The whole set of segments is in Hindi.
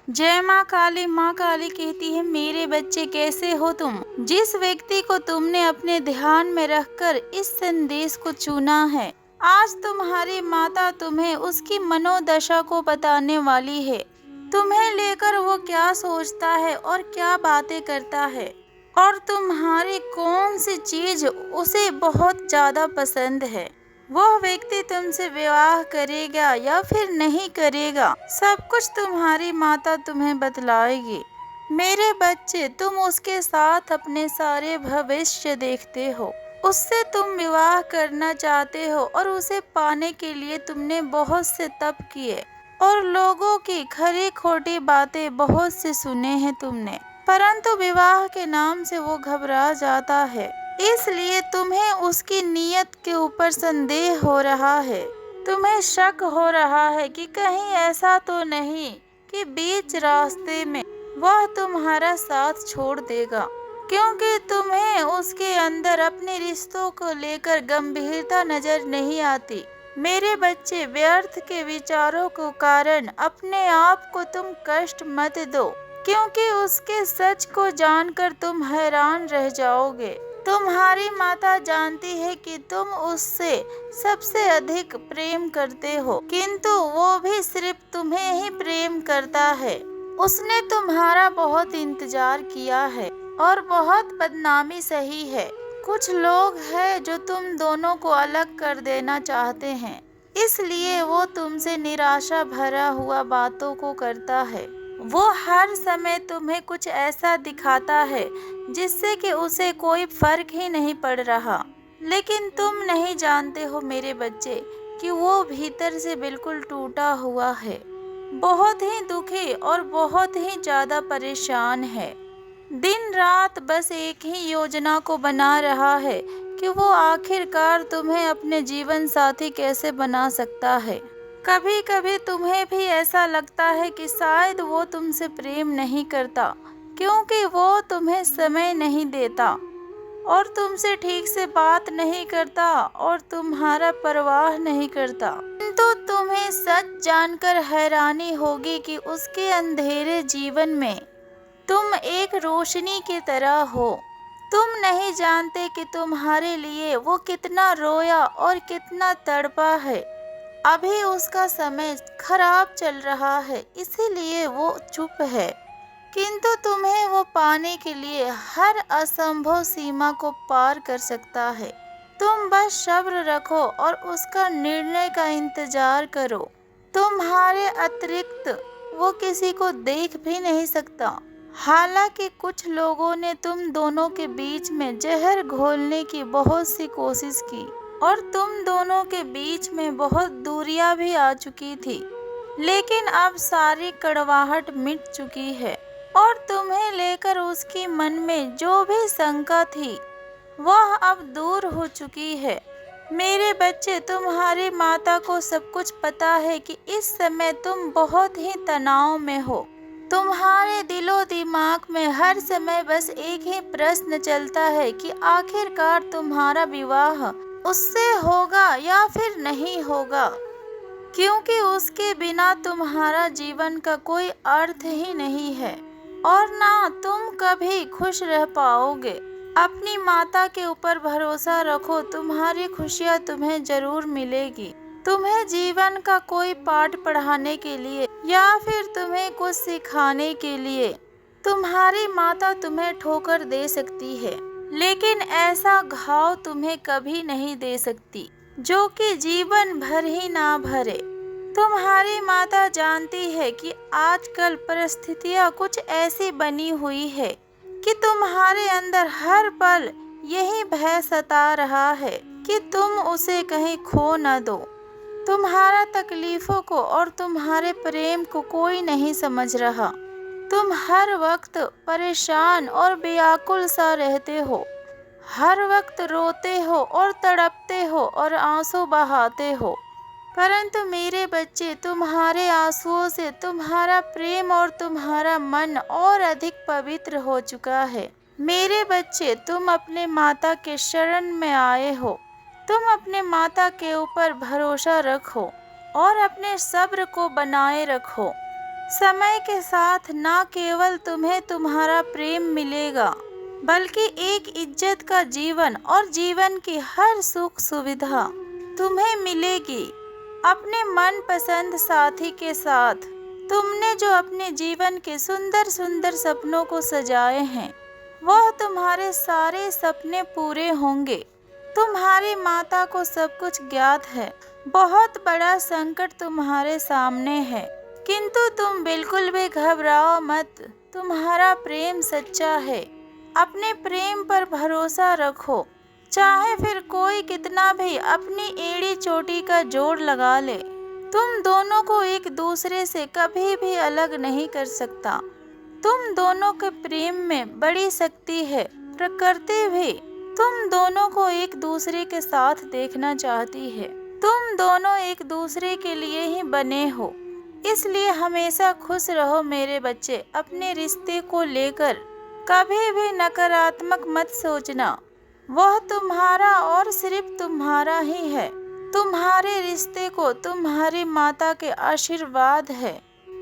जय माँ काली कहती है, मेरे बच्चे कैसे हो तुम। जिस व्यक्ति को तुमने अपने ध्यान में रखकर इस संदेश को चुना है, आज तुम्हारी माता तुम्हें उसकी मनोदशा को बताने वाली है। तुम्हें लेकर वो क्या सोचता है और क्या बातें करता है, और तुम्हारी कौन सी चीज उसे बहुत ज्यादा पसंद है। वह व्यक्ति तुमसे विवाह करेगा या फिर नहीं करेगा, सब कुछ तुम्हारी माता तुम्हें बतलाएगी। मेरे बच्चे, तुम उसके साथ अपने सारे भविष्य देखते हो। उससे तुम विवाह करना चाहते हो और उसे पाने के लिए तुमने बहुत से तप किए और लोगों की खरी खोटी बातें बहुत से सुने हैं तुमने, परंतु विवाह के नाम से वो घबरा जाता है। इसलिए तुम्हें उसकी नीयत के ऊपर संदेह हो रहा है। तुम्हें शक हो रहा है कि कहीं ऐसा तो नहीं कि बीच रास्ते में वह तुम्हारा साथ छोड़ देगा, क्योंकि तुम्हें उसके अंदर अपने रिश्तों को लेकर गंभीरता नजर नहीं आती। मेरे बच्चे, व्यर्थ के विचारों के कारण अपने आप को तुम कष्ट मत दो, क्योंकि उसके सच को जानकर तुम हैरान रह जाओगे। तुम्हारी माता जानती है कि तुम उससे सबसे अधिक प्रेम करते हो, किंतु वो भी सिर्फ तुम्हें ही प्रेम करता है। उसने तुम्हारा बहुत इंतजार किया है और बहुत बदनामी सही है। कुछ लोग हैं जो तुम दोनों को अलग कर देना चाहते हैं, इसलिए वो तुमसे निराशा भरा हुआ बातों को करता है। वो हर समय तुम्हें कुछ ऐसा दिखाता है जिससे कि उसे कोई फर्क ही नहीं पड़ रहा, लेकिन तुम नहीं जानते हो मेरे बच्चे कि वो भीतर से बिल्कुल टूटा हुआ है, बहुत ही दुखी और बहुत ही ज्यादा परेशान है। दिन रात बस एक ही योजना को बना रहा है कि वो आखिरकार तुम्हें अपने जीवन साथी कैसे बना सकता है। कभी कभी तुम्हें भी ऐसा लगता है कि शायद वो तुमसे प्रेम नहीं करता, क्योंकि वो तुम्हें समय नहीं देता और तुमसे ठीक से बात नहीं करता और तुम्हारा परवाह नहीं करता। किंतु तुम्हें सच जानकर हैरानी होगी कि उसके अंधेरे जीवन में तुम एक रोशनी की तरह हो। तुम नहीं जानते कि तुम्हारे लिए वो कितना रोया और कितना तड़पा है। अभी उसका समय खराब चल रहा है, इसीलिए वो चुप है, किंतु तुम्हें वो पाने के लिए हर असंभव सीमा को पार कर सकता है। तुम बस सब्र रखो और उसका निर्णय का इंतजार करो। तुम्हारे अतिरिक्त वो किसी को देख भी नहीं सकता। हालांकि कुछ लोगों ने तुम दोनों के बीच में जहर घोलने की बहुत सी कोशिश की और तुम दोनों के बीच में बहुत दूरियां भी आ चुकी थी, लेकिन अब सारी कड़वाहट मिट चुकी है और तुम्हें लेकर उसकी मन में जो भी शंका थी वह अब दूर हो चुकी है। मेरे बच्चे, तुम्हारी माता को सब कुछ पता है कि इस समय तुम बहुत ही तनाव में हो। तुम्हारे दिलो दिमाग में हर समय बस एक ही प्रश्न चलता है कि आखिरकार तुम्हारा विवाह उससे होगा या फिर नहीं होगा, क्योंकि उसके बिना तुम्हारा जीवन का कोई अर्थ ही नहीं है और ना तुम कभी खुश रह पाओगे। अपनी माता के ऊपर भरोसा रखो, तुम्हारी खुशियाँ तुम्हें जरूर मिलेगी। तुम्हें जीवन का कोई पाठ पढ़ाने के लिए या फिर तुम्हें कुछ सिखाने के लिए तुम्हारी माता तुम्हें ठोकर दे सकती है, लेकिन ऐसा घाव तुम्हें कभी नहीं दे सकती जो कि जीवन भर ही ना भरे। तुम्हारी माता जानती है कि आजकल परिस्थितियाँ कुछ ऐसी बनी हुई है कि तुम्हारे अंदर हर पल यही भय सता रहा है कि तुम उसे कहीं खो न दो। तुम्हारा तकलीफों को और तुम्हारे प्रेम को कोई नहीं समझ रहा। तुम हर वक्त परेशान और व्याकुल सा रहते हो, हर वक्त रोते हो और तड़पते हो और आंसू बहाते हो, परंतु मेरे बच्चे, तुम्हारे आंसुओं से तुम्हारा प्रेम और तुम्हारा मन और अधिक पवित्र हो चुका है। मेरे बच्चे, तुम अपने माता के शरण में आए हो। तुम अपने माता के ऊपर भरोसा रखो और अपने सब्र को बनाए रखो। समय के साथ न केवल तुम्हें तुम्हारा प्रेम मिलेगा, बल्कि एक इज्जत का जीवन और जीवन की हर सुख सुविधा तुम्हें मिलेगी। अपने मनपसंद साथी के साथ तुमने जो अपने जीवन के सुंदर सुंदर सपनों को सजाए हैं, वह तुम्हारे सारे सपने पूरे होंगे। तुम्हारी माता को सब कुछ ज्ञात है। बहुत बड़ा संकट तुम्हारे सामने है, किंतु तुम बिल्कुल भी घबराओ मत। तुम्हारा प्रेम सच्चा है। अपने प्रेम पर भरोसा रखो, चाहे फिर कोई कितना भी अपनी एड़ी चोटी का जोड़ लगा ले। तुम दोनों को एक दूसरे से कभी भी अलग नहीं कर सकता। तुम दोनों के प्रेम में बड़ी शक्ति है। प्रकृति भी तुम दोनों को एक दूसरे के साथ देखना चाहती है। तुम दोनों एक दूसरे के लिए ही बने हो, इसलिए हमेशा खुश रहो मेरे बच्चे। अपने रिश्ते को लेकर कभी भी नकारात्मक मत सोचना। वह तुम्हारा और सिर्फ तुम्हारा ही है। तुम्हारे रिश्ते को तुम्हारी माता के आशीर्वाद है।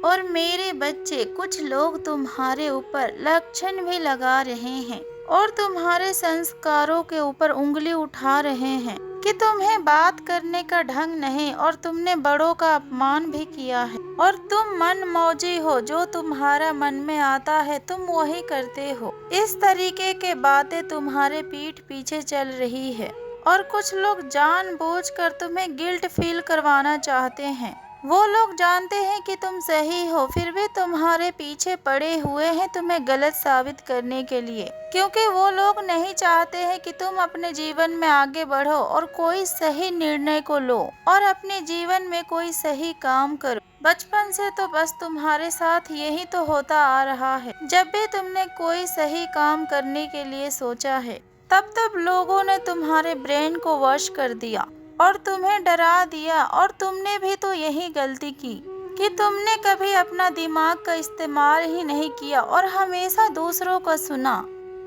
और मेरे बच्चे, कुछ लोग तुम्हारे ऊपर लक्षण भी लगा रहे हैं और तुम्हारे संस्कारों के ऊपर उंगली उठा रहे हैं कि तुम्हें बात करने का ढंग नहीं और तुमने बड़ों का अपमान भी किया है और तुम मन मौजी हो। जो तुम्हारा मन में आता है तुम वही करते हो। इस तरीके के बातें तुम्हारे पीठ पीछे चल रही है और कुछ लोग जानबूझकर तुम्हें गिल्ट फील करवाना चाहते हैं। वो लोग जानते हैं कि तुम सही हो, फिर भी तुम्हारे पीछे पड़े हुए हैं तुम्हें गलत साबित करने के लिए, क्योंकि वो लोग नहीं चाहते हैं कि तुम अपने जीवन में आगे बढ़ो और कोई सही निर्णय को लो और अपने जीवन में कोई सही काम करो। बचपन से तो बस तुम्हारे साथ यही तो होता आ रहा है। जब भी तुमने कोई सही काम करने के लिए सोचा है, तब लोगों ने तुम्हारे ब्रेन को वश कर दिया और तुम्हें डरा दिया। और तुमने भी तो यही गलती की कि तुमने कभी अपना दिमाग का इस्तेमाल ही नहीं किया और हमेशा दूसरों का सुना।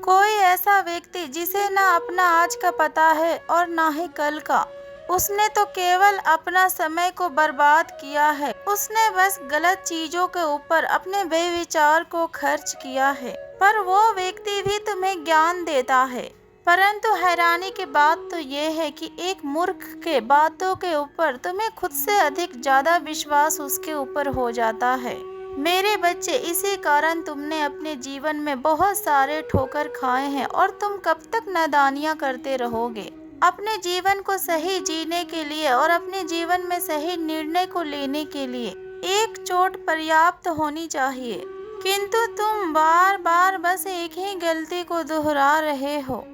कोई ऐसा व्यक्ति जिसे ना अपना आज का पता है और ना ही कल का, उसने तो केवल अपना समय को बर्बाद किया है। उसने बस गलत चीजों के ऊपर अपने बेविचार को खर्च किया है। पर वो व्यक्ति भी तुम्हें ज्ञान देता है। परंतु हैरानी की बात तो ये है कि एक मूर्ख के बातों के ऊपर तुम्हें खुद से अधिक ज्यादा विश्वास उसके ऊपर हो जाता है। मेरे बच्चे, इसी कारण तुमने अपने जीवन में बहुत सारे ठोकर खाए हैं और तुम कब तक नादानियां करते रहोगे। अपने जीवन को सही जीने के लिए और अपने जीवन में सही निर्णय को लेने के लिए एक चोट पर्याप्त होनी चाहिए, किंतु तुम बार बार बस एक ही गलती को दोहरा रहे हो।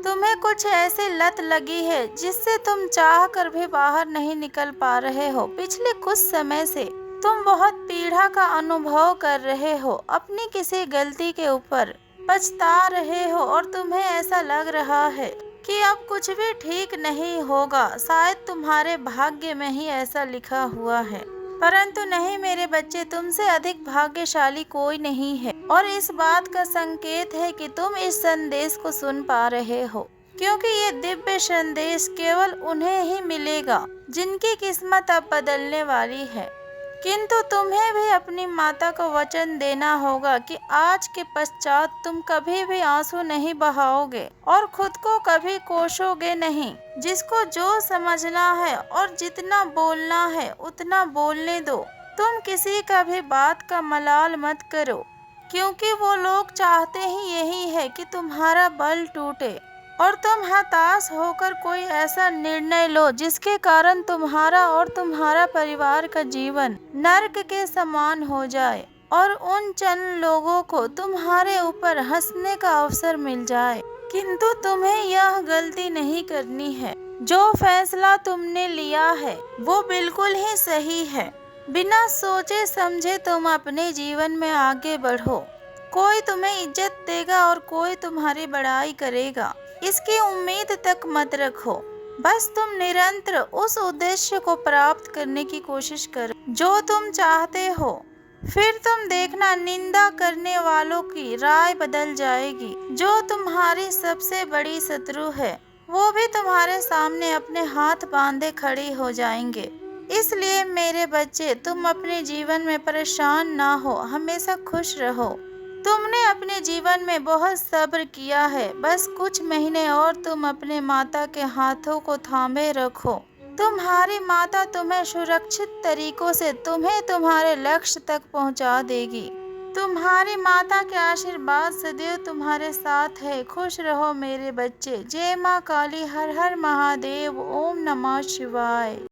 तुम्हें कुछ ऐसी लत लगी है जिससे तुम चाह कर भी बाहर नहीं निकल पा रहे हो। पिछले कुछ समय से तुम बहुत पीड़ा का अनुभव कर रहे हो। अपनी किसी गलती के ऊपर पछता रहे हो और तुम्हें ऐसा लग रहा है कि अब कुछ भी ठीक नहीं होगा। शायद तुम्हारे भाग्य में ही ऐसा लिखा हुआ है, परंतु नहीं मेरे बच्चे, तुमसे अधिक भाग्यशाली कोई नहीं है। और इस बात का संकेत है कि तुम इस संदेश को सुन पा रहे हो, क्योंकि ये दिव्य संदेश केवल उन्हें ही मिलेगा जिनकी किस्मत अब बदलने वाली है। किंतु तुम्हें भी अपनी माता को वचन देना होगा कि आज के पश्चात तुम कभी भी आंसू नहीं बहाओगे और खुद को कभी कोसोगे नहीं। जिसको जो समझना है और जितना बोलना है उतना बोलने दो। तुम किसी का भी बात का मलाल मत करो, क्योंकि वो लोग चाहते ही यही है कि तुम्हारा बल टूटे और तुम हताश होकर कोई ऐसा निर्णय लो जिसके कारण तुम्हारा और तुम्हारा परिवार का जीवन नर्क के समान हो जाए और उन चंद लोगों को तुम्हारे ऊपर हंसने का अवसर मिल जाए। किंतु तुम्हें यह गलती नहीं करनी है। जो फैसला तुमने लिया है वो बिल्कुल ही सही है। बिना सोचे समझे तुम अपने जीवन में आगे बढ़ो। कोई तुम्हें इज्जत देगा और कोई तुम्हारी बड़ाई करेगा, इसकी उम्मीद तक मत रखो। बस तुम निरंतर उस उद्देश्य को प्राप्त करने की कोशिश करो जो तुम चाहते हो। फिर तुम देखना, निंदा करने वालों की राय बदल जाएगी। जो तुम्हारी सबसे बड़ी शत्रु है वो भी तुम्हारे सामने अपने हाथ बांधे खड़ी हो जाएंगे। इसलिए मेरे बच्चे, तुम अपने जीवन में परेशान ना हो, हमेशा खुश रहो। तुमने अपने जीवन में बहुत सब्र किया है, बस कुछ महीने और तुम अपने माता के हाथों को थामे रखो। तुम्हारी माता तुम्हें सुरक्षित तरीकों से तुम्हें तुम्हारे लक्ष्य तक पहुंचा देगी। तुम्हारी माता के आशीर्वाद सदैव तुम्हारे साथ है। खुश रहो मेरे बच्चे। जय माँ काली, हर हर महादेव, ओम नमः शिवाय।